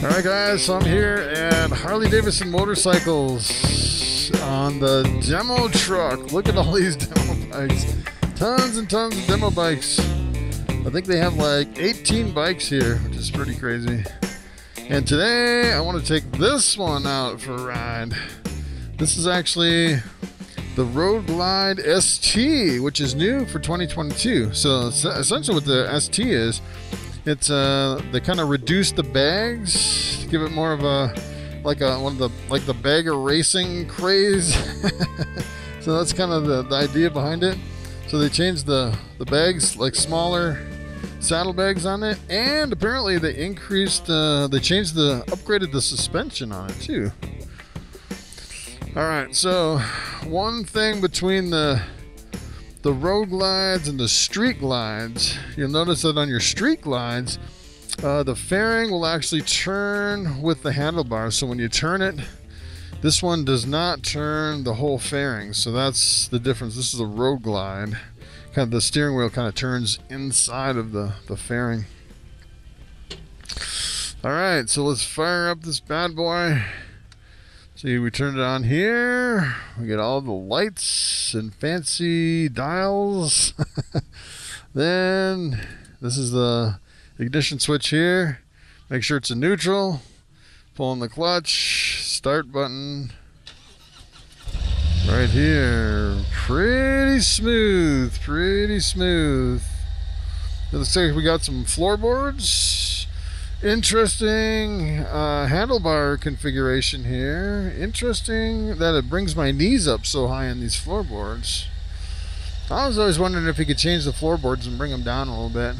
Alright guys, so I'm here at Harley Davidson Motorcycles on the demo truck. Look at all these demo bikes. Tons and tons of demo bikes. I think they have like 18 bikes here, which is pretty crazy. And today I want to take this one out for a ride. This is actually the Road Glide ST, which is new for 2022. So essentially what the ST is, it's they kind of reduce the bags to give it more of a like the bagger racing craze. So that's kind of the idea behind it. So they changed the bags, like smaller saddlebags on it, and apparently they upgraded the suspension on it too. All right, so one thing between the road glides and the street glides, you'll notice that on your street glides, the fairing will actually turn with the handlebars. So when you turn it, this one does not turn the whole fairing. So that's the difference. This is a road glide. Kind of the steering wheel kind of turns inside of the fairing. All right, so let's fire up this bad boy. See, we turn it on here. We get all the lights and fancy dials. Then this is the ignition switch here. Make sure it's in neutral. Pull on the clutch. Start button. Right here. Pretty smooth. Pretty smooth. It looks like we got some floorboards. Interesting handlebar configuration here. Interesting that it brings my knees up so high in these floorboards. I was always wondering if you could change the floorboards and bring them down a little bit.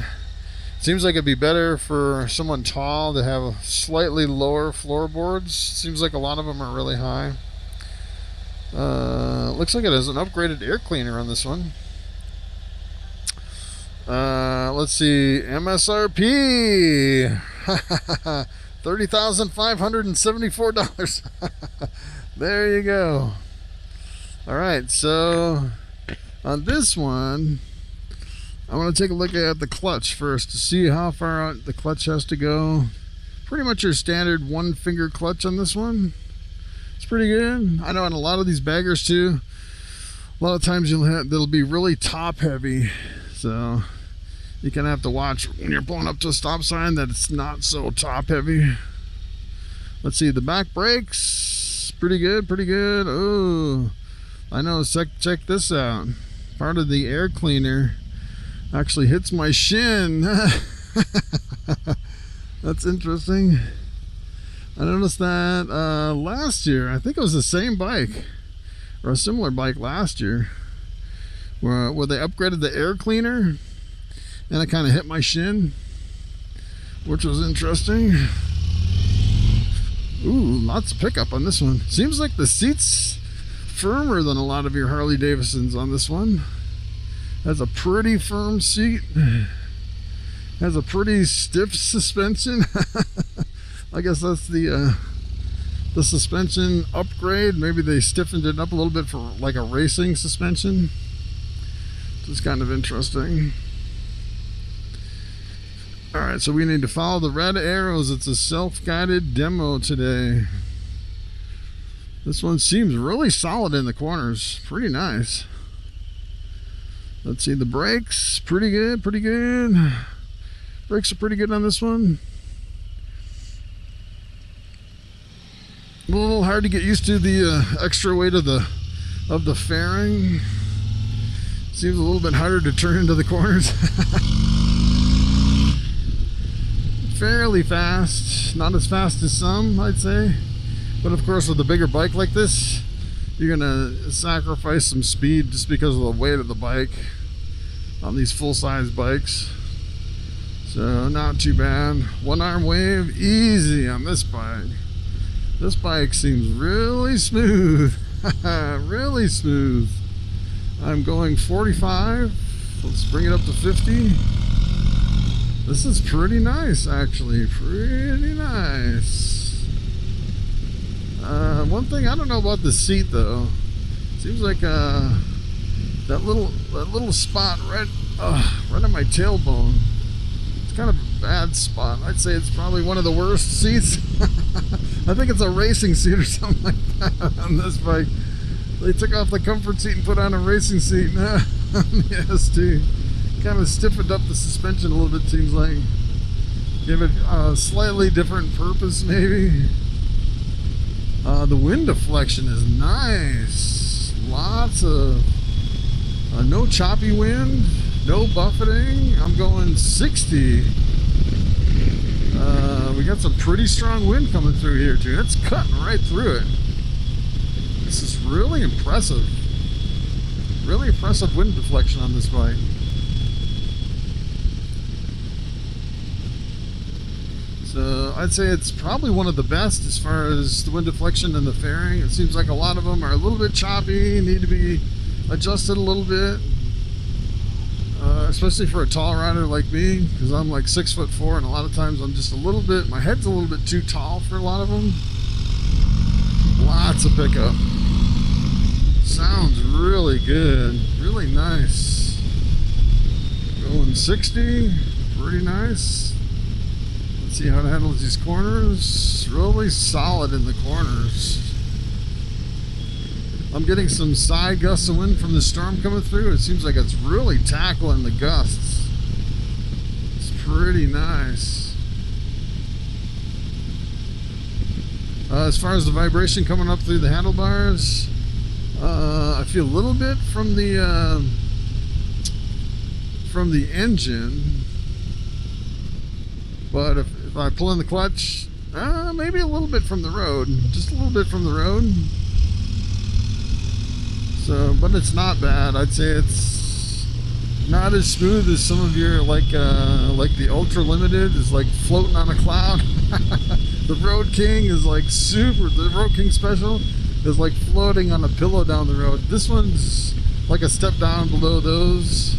Seems like it'd be better for someone tall to have slightly lower floorboards. Seems like a lot of them are really high. Looks like it has an upgraded air cleaner on this one. Let's see, MSRP $30,574. There you go. All right, so on this one, I want to take a look at the clutch first to see how far out the clutch has to go. Pretty much your standard one finger clutch on this one. It's pretty good. I know on a lot of these baggers too, a lot of times they'll be really top heavy. So you kind of have to watch when you're pulling up to a stop sign that it's not so top heavy. Let's see, the back brakes, pretty good, pretty good. Oh, I know, check this out. Part of the air cleaner actually hits my shin. That's interesting. I noticed that last year. I think it was the same bike or a similar bike last year where they upgraded the air cleaner and it kind of hit my shin, which was interesting. Ooh, lots of pickup on this one. Seems like the seat's firmer than a lot of your Harley Davidsons on this one. Has a pretty firm seat. Has a pretty stiff suspension. I guess that's the suspension upgrade. Maybe they stiffened it up a little bit for like a racing suspension. It's kind of interesting. All right, so we need to follow the red arrows. It's a self-guided demo today. This one seems really solid in the corners. Pretty nice. Let's see, the brakes, pretty good, pretty good. Brakes are pretty good on this one. A little hard to get used to the extra weight of the fairing. Seems a little bit harder to turn into the corners. Fairly fast, not as fast as some, I'd say. But of course, with a bigger bike like this, you're gonna sacrifice some speed just because of the weight of the bike on these full-size bikes. So not too bad. One arm wave, easy on this bike. This bike seems really smooth. Really smooth. I'm going 45. Let's bring it up to 50. This is pretty nice, actually. Pretty nice. One thing I don't know about the seat though. Seems like that little spot right on my tailbone. It's kind of bad spot. I'd say it's probably one of the worst seats. I think it's a racing seat or something like that on this bike. They took off the comfort seat and put on a racing seat on the ST. Kind of stiffened up the suspension a little bit, seems like. Give it a slightly different purpose, maybe. The wind deflection is nice. Lots of no choppy wind, no buffeting. I'm going 60. We got some pretty strong wind coming through here too. It's cutting right through it. This is really impressive. Really impressive wind deflection on this bike. So I'd say it's probably one of the best as far as the wind deflection and the fairing. It seems like a lot of them are a little bit choppy, need to be adjusted a little bit, especially for a tall rider like me, because I'm like 6'4", and a lot of times I'm just a little bit, my head's a little bit too tall for a lot of them. Lots of pickup. Sounds really good, really nice. Going 60, pretty nice. Let's see how it handles these corners. Really solid in the corners. I'm getting some side gusts of wind from the storm coming through. It seems like it's really tackling the gusts. It's pretty nice. As far as the vibration coming up through the handlebars, I feel a little bit from the engine, but if I pull in the clutch, maybe a little bit from the road, just a little bit from the road. So, but it's not bad. I'd say it's not as smooth as some of your like the Ultra Limited is like floating on a cloud. The Road King is like super. The Road King Special is like floating on a pillow down the road. This one's like a step down below those.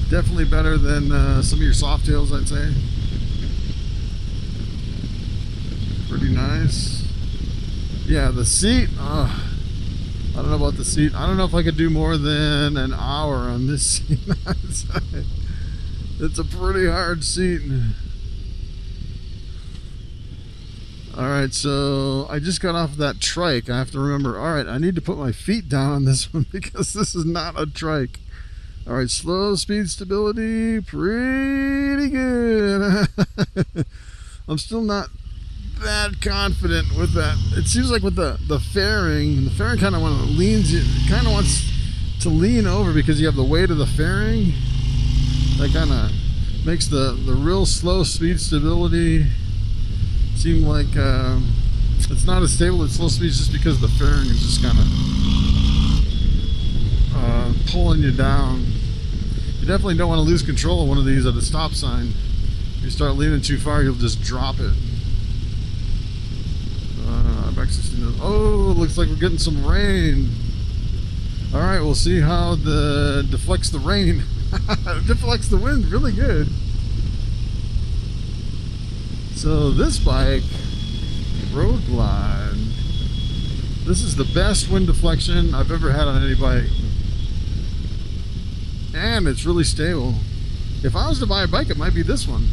Definitely better than some of your Softails, I'd say. Pretty nice. Yeah, the seat. I don't know about the seat. I don't know if I could do more than an hour on this seat. It's a pretty hard seat. Alright, so I just got off that trike. I have to remember, alright, I need to put my feet down on this one because this is not a trike. Alright, slow speed stability, pretty good. I'm still not that confident with that. It seems like with the fairing kind of wants to lean over because you have the weight of the fairing. That kind of makes the real slow speed stability seem like it's not as stable at slow speeds, just because the fairing is just kind of pulling you down. You definitely don't want to lose control of one of these at a stop sign. If you start leaning too far, you'll just drop it. Oh, it looks like we're getting some rain. Alright, we'll see how the deflects the rain. Deflects the wind really good. So this bike, Road Glide, this is the best wind deflection I've ever had on any bike. And it's really stable. If I was to buy a bike, it might be this one.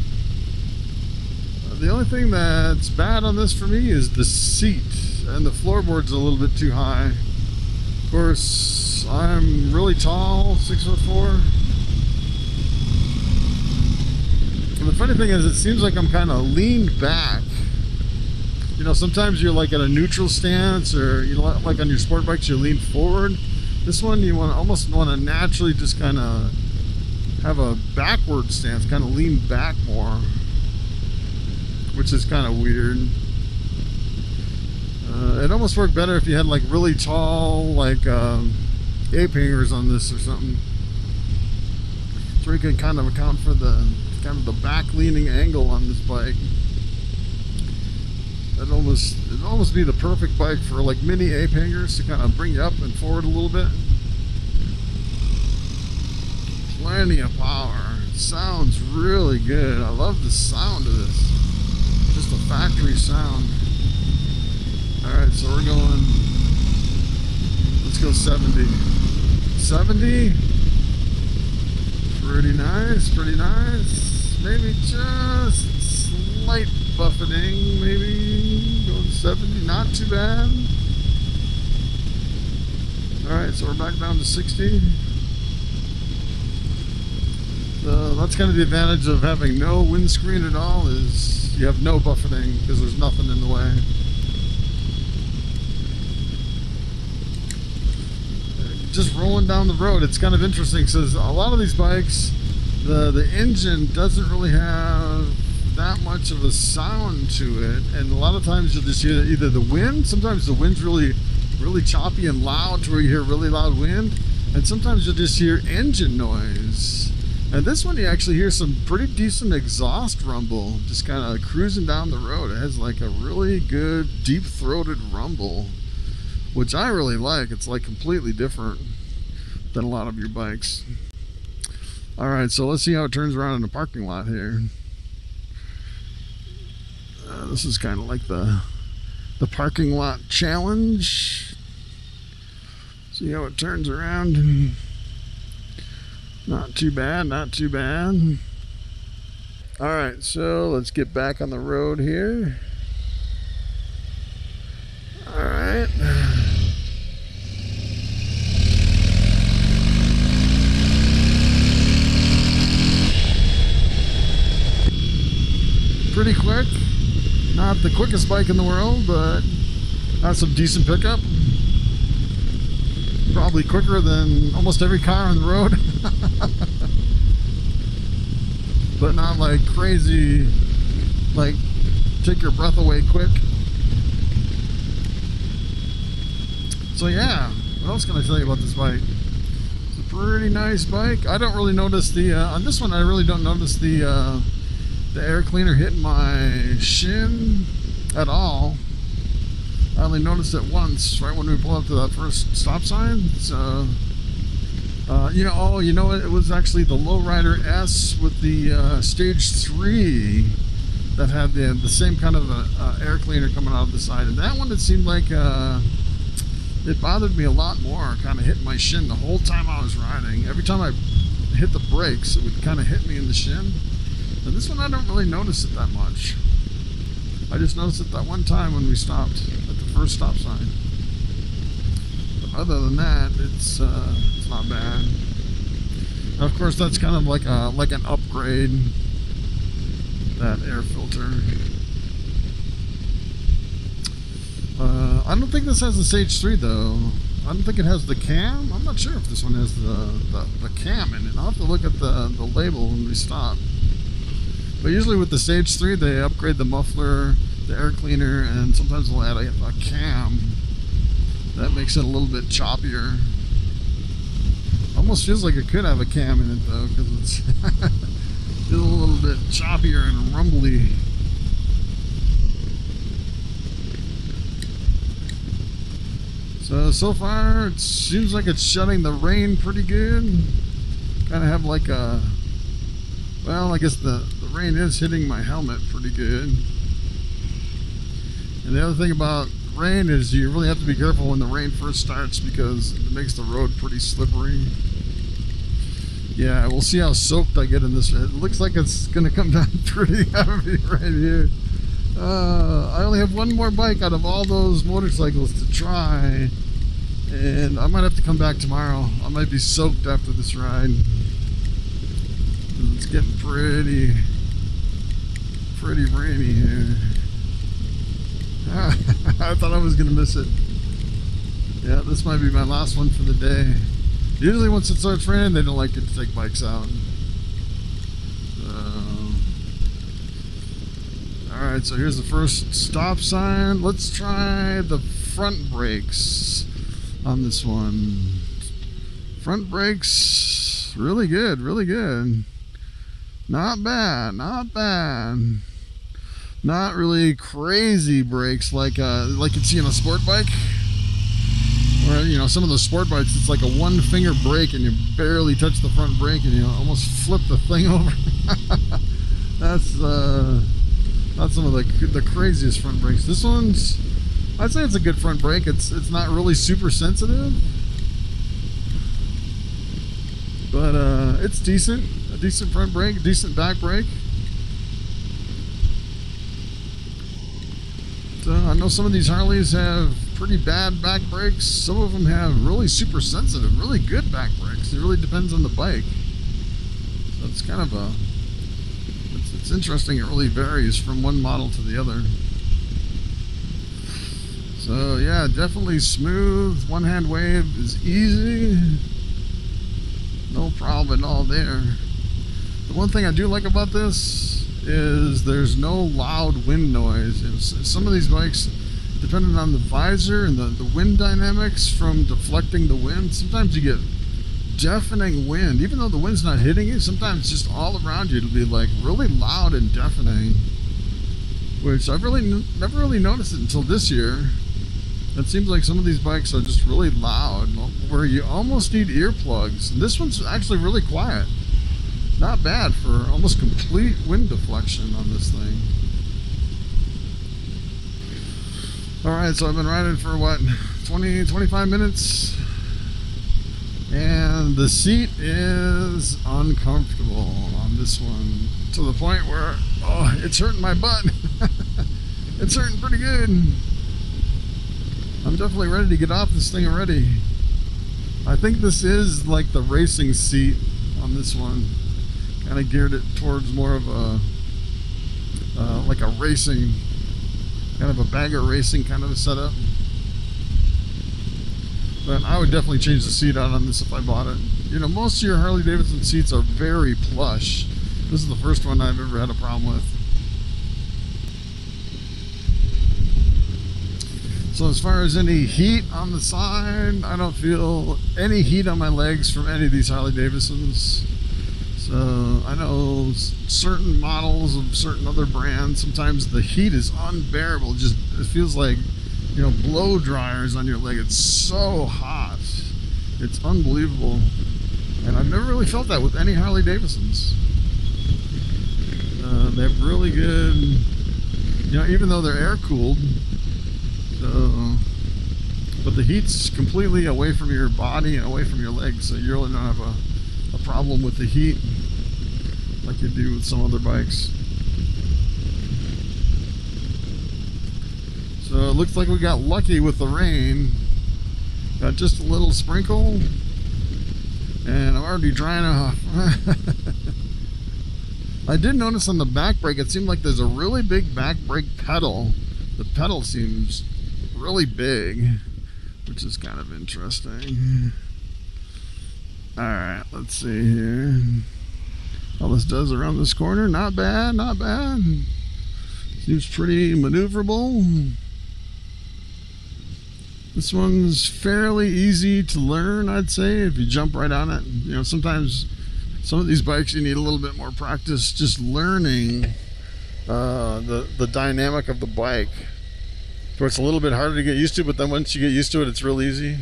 The only thing that's bad on this for me is the seat, and the floorboard's a little bit too high. Of course, I'm really tall, 6'4". And the funny thing is, it seems like I'm kind of leaned back. You know, sometimes you're like at a neutral stance, or you know, like on your sport bikes, you lean forward. This one, you almost want to naturally just kind of have a backward stance, kind of lean back more, which is kind of weird. It almost worked better if you had like really tall, like ape hangers on this or something, so you can kind of account for the back leaning angle on this bike. It'd almost be the perfect bike for like mini ape hangers to kind of bring you up and forward a little bit. Plenty of power. It sounds really good. I love the sound of this. Just a factory sound. Alright, so we're going, let's go 70. 70? Pretty nice, pretty nice. maybe just slight buffeting, maybe going 70, not too bad. Alright, so we're back down to 60. So that's kind of the advantage of having no windscreen at all, is you have no buffeting because there's nothing in the way. Just rolling down the road, it's kind of interesting because a lot of these bikes, the engine doesn't really have that much of a sound to it, and a lot of times you'll just hear either the wind. Sometimes the wind's really choppy and loud to where you hear really loud wind, and sometimes you'll just hear engine noise. And this one you actually hear some pretty decent exhaust rumble, just kind of cruising down the road. It has like a really good deep-throated rumble, which I really like. It's like completely different than a lot of your bikes. Alright, so let's see how it turns around in the parking lot here. This is kind of like the parking lot challenge. See how it turns around. Not too bad, not too bad. Alright, so let's get back on the road here. Alright. Pretty quick. Not the quickest bike in the world, but that's some decent pickup. Probably quicker than almost every car on the road. But not like crazy, like take your breath away quick. So yeah, what else can I tell you about this bike? It's a pretty nice bike. I don't really notice the, on this one I really don't notice the air cleaner hitting my shin at all. I only noticed it once, right when we pulled up to that first stop sign. So, you know, it was actually the Lowrider S with the stage 3 that had the same kind of air cleaner coming out of the side. And that one, it seemed like it bothered me a lot more, kind of hitting my shin the whole time I was riding. Every time I hit the brakes, it would kind of hit me in the shin. And this one, I don't really notice it that much. I just noticed it that one time when we stopped at the first stop sign. But other than that, it's not bad. And of course, that's kind of like an upgrade, that air filter. I don't think this has the Stage 3 though. I don't think it has the cam. I'm not sure if this one has the cam in it. I'll have to look at the label when we stop. But usually with the Stage 3, they upgrade the muffler, the air cleaner, and sometimes they'll add a cam. That makes it a little bit choppier. Almost feels like it could have a cam in it though, because it's feels a little bit choppier and rumbly. So far it seems like it's shutting the rain pretty good. Kind of have like a, well, I guess the rain is hitting my helmet pretty good. And the other thing about rain is you really have to be careful when the rain first starts, because it makes the road pretty slippery. Yeah, we'll see how soaked I get in this. It looks like it's going to come down pretty heavy right here. I only have one more bike out of all those motorcycles to try, and I might have to come back tomorrow. I might be soaked after this ride. It's getting pretty rainy here. I thought I was gonna miss it. Yeah, this might be my last one for the day. Usually once it starts raining, they don't like it to take bikes out. Alright, so here's the first stop sign. Let's try the front brakes on this one. Front brakes, really good, really good. Not bad, not bad. Not really crazy brakes like you'd see on a sport bike. Or, you know, some of those sport bikes, it's like a one finger brake and you barely touch the front brake and you almost flip the thing over. That's some of the craziest front brakes. This one's, I'd say it's a good front brake. It's not really super sensitive, but it's decent. A decent front brake, decent back brake. I know some of these Harleys have pretty bad back brakes. Some of them have really super sensitive, really good back brakes. It really depends on the bike. So it's kind of it's interesting. It really varies from one model to the other. So yeah, definitely smooth. One hand wave is easy. No problem at all there. The one thing I do like about this is there's no loud wind noise. Some of these bikes, depending on the visor and the wind dynamics from deflecting the wind, sometimes you get deafening wind. Even though the wind's not hitting you, sometimes just all around you it'll be like really loud and deafening, which I've never really noticed it until this year. It seems like some of these bikes are just really loud, where you almost need earplugs. And this one's actually really quiet. Not bad for almost complete wind deflection on this thing. Alright, so I've been riding for what, 20-25 minutes, and the seat is uncomfortable on this one, to the point where, oh, it's hurting my butt. It's hurting pretty good. I'm definitely ready to get off this thing already. I think this is like the racing seat on this one. Kind of geared it towards more of a like a racing, kind of a bagger racing kind of a setup. But I would definitely change the seat out on this if I bought it. You know, most of your Harley Davidson seats are very plush. This is the first one I've ever had a problem with. So as far as any heat on the side, I don't feel any heat on my legs from any of these Harley Davidsons. So I know certain models of certain other brands, sometimes the heat is unbearable. Just, it feels like, you know, blow dryers on your leg. It's so hot. It's unbelievable. And I've never really felt that with any Harley Davidsons. They have really good, you know, even though they're air cooled, but the heat's completely away from your body and away from your legs, so you really don't have a problem with the heat like you do with some other bikes. So it looks like we got lucky with the rain. Got just a little sprinkle, and I'm already drying off. I did notice on the back brake, it seemed like there's a really big back brake pedal. The pedal seems really big, which is kind of interesting. Alright, let's see here. All this does around this corner, not bad, not bad. Seems pretty maneuverable. This one's fairly easy to learn, I'd say, if you jump right on it. You know, sometimes some of these bikes you need a little bit more practice just learning the dynamic of the bike. So it's a little bit harder to get used to, but then once you get used to it, it's real easy.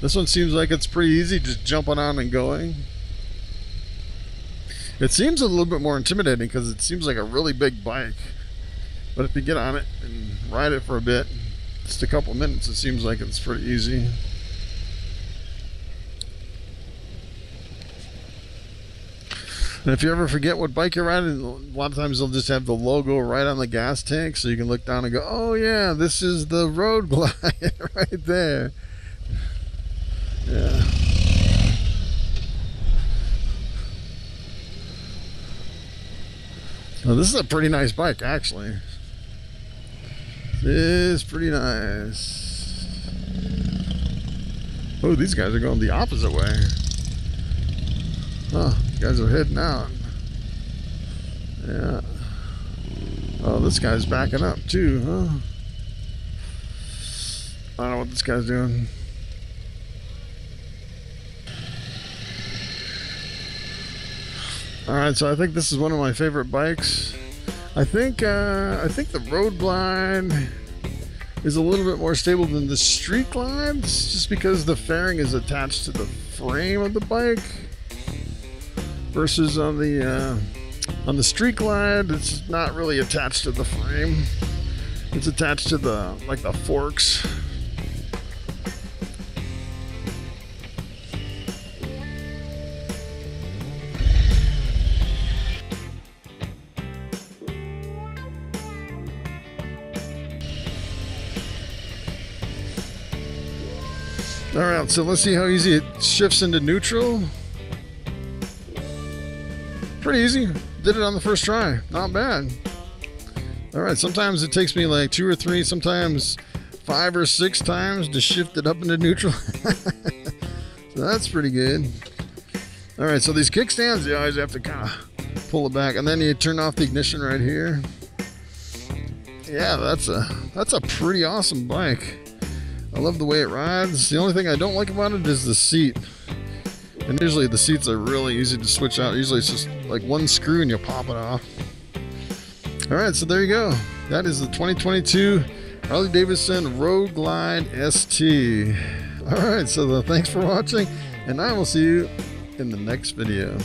This one seems like it's pretty easy, just jumping on and going. It seems a little bit more intimidating because it seems like a really big bike. But if you get on it and ride it for a bit, just a couple minutes, it seems like it's pretty easy. And if you ever forget what bike you're riding, a lot of times they'll just have the logo right on the gas tank, so you can look down and go, oh yeah, this is the Road Glide right there. Yeah. So this is a pretty nice bike, actually. This is pretty nice. Oh, these guys are going the opposite way. Oh, these guys are heading out. Yeah. Oh, this guy's backing up too, huh? I don't know what this guy's doing. Alright, so I think this is one of my favorite bikes. I think the Road Glide is a little bit more stable than the Street Glides, just because the fairing is attached to the frame of the bike. Versus on the Street Glide, it's not really attached to the frame. It's attached to the forks. Alright, so let's see how easy it shifts into neutral. Pretty easy. Did it on the first try. Not bad. Alright, sometimes it takes me like 2 or 3, sometimes 5 or 6 times to shift it up into neutral. So that's pretty good. Alright, so these kickstands, you always have to kind of pull it back, and then you turn off the ignition right here. Yeah, that's a pretty awesome bike. I love the way it rides. The only thing I don't like about it is the seat. And usually the seats are really easy to switch out. Usually it's just like one screw and you pop it off. Alright, so there you go. That is the 2022 Harley Davidson Road Glide ST. Alright, so thanks for watching, and I will see you in the next video.